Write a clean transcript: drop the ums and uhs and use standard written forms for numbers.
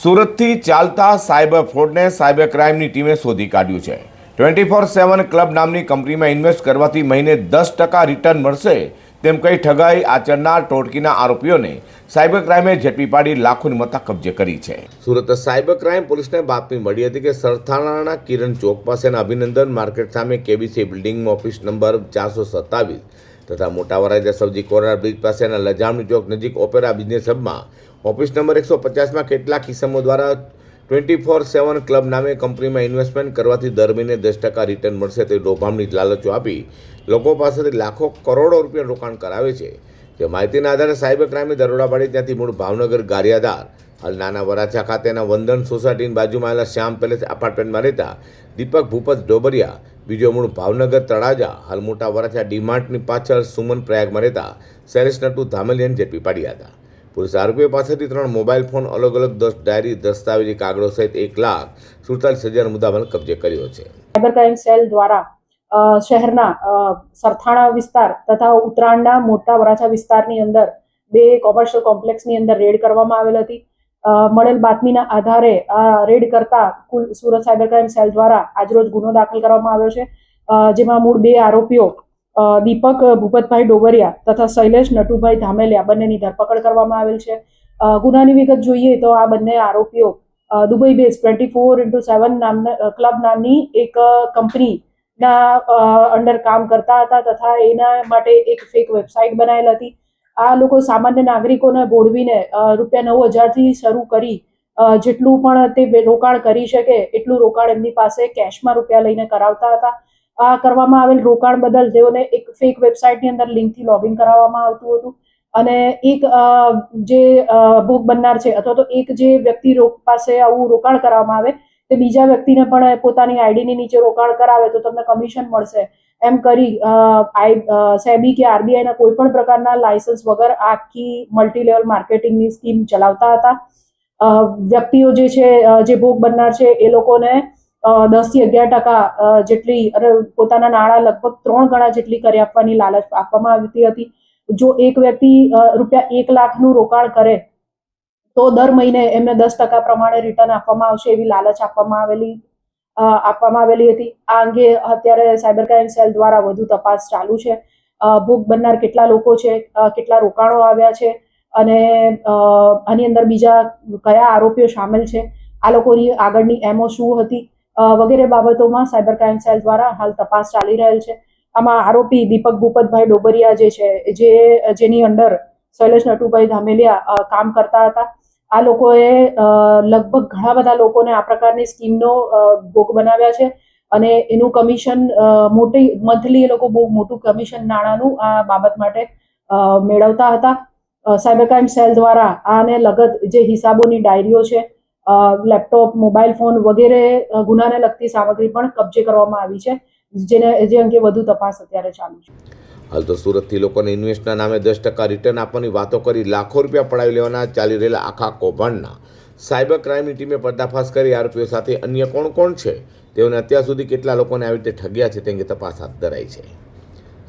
સુરતથી ચાલતા cyber ફ્રોડને cyber ક્રાઇમની ટીમે શોધી કાઢ્યું છે। 24/7 ક્લબ નામની કંપનીમાં ઇન્વેસ્ટ કરવાથી મહિને 10% રિટર્ન મળશે તેમ કહી ઠગાઈ આચરનાર ટોળકીના આરોપીઓને સાયબર ક્રાઇમે ઝડપી પાડી લાખોની મત્તા કબજે કરી છે। સુરત સાયબર ક્રાઇમ પોલીસને બાતમી મળી હતી કે સરથાણાના કિરણ ચોક પાસેના અભિનંદન માર્કેટ સામે કેબીસી બિલ્ડિંગમાં ઓફિસ નંબર 427 તથા મોટા વરાજા સબ્જી કોર્નર બ્રિજ પાસેના લજામણી ચોક નજીક ઓપેરા બિઝનેસ હબમાં ઓફિસ નંબર 150માં કેટલાક કિસ્સાઓ દ્વારા 24/7 ક્લબ નામે કંપનીમાં ઇન્વેસ્ટમેન્ટ કરવાથી દર મહિને 10% રિટર્ન મળશે તે લોભામણી લાલચો આપી લોકો પાસેથી લાખો કરોડો રૂપિયા રોકાણ કરાવે છે। જે માહિતીના આધારે સાયબર ક્રાઇમે દરોડા પાડી ત્યાંથી મૂળ ભાવનગર ગારિયાધાર હાલ નાના વરાછા ખાતેના વંદન સોસાયટીની બાજુમાં આવેલા શ્યામ પેલેસ એપાર્ટમેન્ટમાં રહેતા દીપક ભૂપત ડોબરિયા, બીજો મૂળ ભાવનગર તળાજા હાલ મોટા વરાછા ડીમાર્ટની પાછળ સુમન પ્રયાગમાં રહેતા શૈલેષ નટુ ધામેલિયાને ઝડપી પાડ્યા હતા। પોલીસ આરોપીઓ પાસેથી 3 મોબાઈલ ફોન, અલગ અલગ 10 ડાયરી, દસ્તાવેજી કાગળો સહિત 1,47,000 મુદ્દામાલ કબજે કર્યો છે। સાયબર ક્રાઇમ સેલ દ્વારા શહેરના સરથાણા વિસ્તાર તથા ઉત્તરાયણના મોટા વરાછા વિસ્તારની અંદર 2 કોમર્શિયલ કોમ્પ્લેક્સની અંદર રેડ કરવામાં આવેલ હતી। મળેલ બાતમીના આધારે રેડ કરતા કુલ સુરત સાયબર ક્રાઇમ સેલ દ્વારા આજરોજ ગુનો દાખલ કરવામાં આવ્યો છે, જેમાં મૂળ 2 આરોપીઓ દીપક ભૂપતભાઈ ડોબરિયા તથા શૈલેષ નટુભાઈ ધામેલિયા બંનેની ધરપકડ કરવામાં આવેલ છે। ગુનાની વિગત જોઈએ તો આ બંને આરોપીઓ દુબઈ બેઝ 24/7 ક્લબ નામની એક કંપનીના અંડર કામ કરતા હતા તથા એના માટે એક ફેક વેબસાઇટ બનાવેલ હતી। આ લોકો સામાન્ય નાગરિકોને ભોળવીને ₹9,000 થી શરૂ કરી જેટલું પણ તે રોકાણ કરી શકે એટલું રોકાણ એમની પાસે કેશમાં રૂપિયા લઈને કરાવતા હતા। આ કરવામાં આવેલ રોકાણ બદલ તેઓને એક ફેક વેબસાઇટની અંદર લિંકથી લોગિન કરાવવામાં આવતું હતું અને એક જે ભોગ બનનાર છે અથવા તો એક જે વ્યક્તિ પાસે આવું રોકાણ કરવામાં આવે તે બીજા વ્યક્તિને પણ પોતાની આઈડીની નીચે રોકાણ કરાવે તો તમને કમિશન મળશે એમ કરી સેબી કે આરબીઆઈના કોઈ પણ પ્રકારના લાયસન્સ વગર આખી મલ્ટી લેવલ માર્કેટિંગની સ્કીમ ચલાવતા હતા। વ્યક્તિઓ જે છે જે ભોગ બનનાર છે એ લોકોને 10 થી 11% જેટલી પોતાના નાણાં લગભગ 3 ગણા જેટલી કરી આપવાની લાલચ આપવામાં આવતી હતી। જો એક વ્યક્તિ ₹1 લાખનું રોકાણ કરે તો દર મહિને એમને 10% પ્રમાણે રિટર્ન આપવામાં આવશે એવી લાલચ આપવામાં આવેલી હતી। આ અંગે અત્યારે સાયબર ક્રાઇમ સેલ દ્વારા વધુ તપાસ ચાલુ છે। ભોગ બનનાર કેટલા લોકો છે, કેટલા રોકાણો આવ્યા છે અને આની અંદર બીજા કયા આરોપીઓ સામેલ છે, આ લોકોની આગળની એમઓ શું હતી વગેરે બાબતોમાં સાયબર ક્રાઇમ સેલ દ્વારા હાલ તપાસ ચાલી રહેલ છે। આમાં આરોપી દીપક ભૂપતભાઈ ડોબરિયા જે છે જેની અંડર શૈલેષ નટુભાઈ ધામેલિયા કામ કરતા હતા, આ લોકોએ લગભગ ઘણા બધા લોકોને આ પ્રકારની સ્કીમનો ભોગ બનાવ્યા છે અને એનું કમિશન મોટી મંથલી એ લોકો બહુ મોટું કમિશન નાણાંનું આ બાબત માટે મેળવતા હતા। સાયબર ક્રાઇમ સેલ દ્વારા આને લગત જે હિસાબોની ડાયરીઓ છે, લેપટોપ, મોબાઈલ ફોન વગેરે ગુનાને લગતી સામગ્રી પણ કબજે કરવામાં આવી છે, જે અંગે વધુ તપાસ અત્યારે ચાલુ છે। હાલ તો સુરતથી લોકોને ઇન્વેસ્ટના નામે 10% રિટર્ન આપવાની વાતો કરી લાખો રૂપિયા પડાવી લેવાના ચાલી રહેલા આખા કૌભાંડના સાયબર ક્રાઇમની ટીમે પર્દાફાશ કરી આરોપીઓ સાથે અન્ય કોણ છે તેઓને અત્યાર સુધી કેટલા લોકોને આવી રીતે ઠગ્યા છે તે અંગે તપાસ હાથ ધરાઈ છે।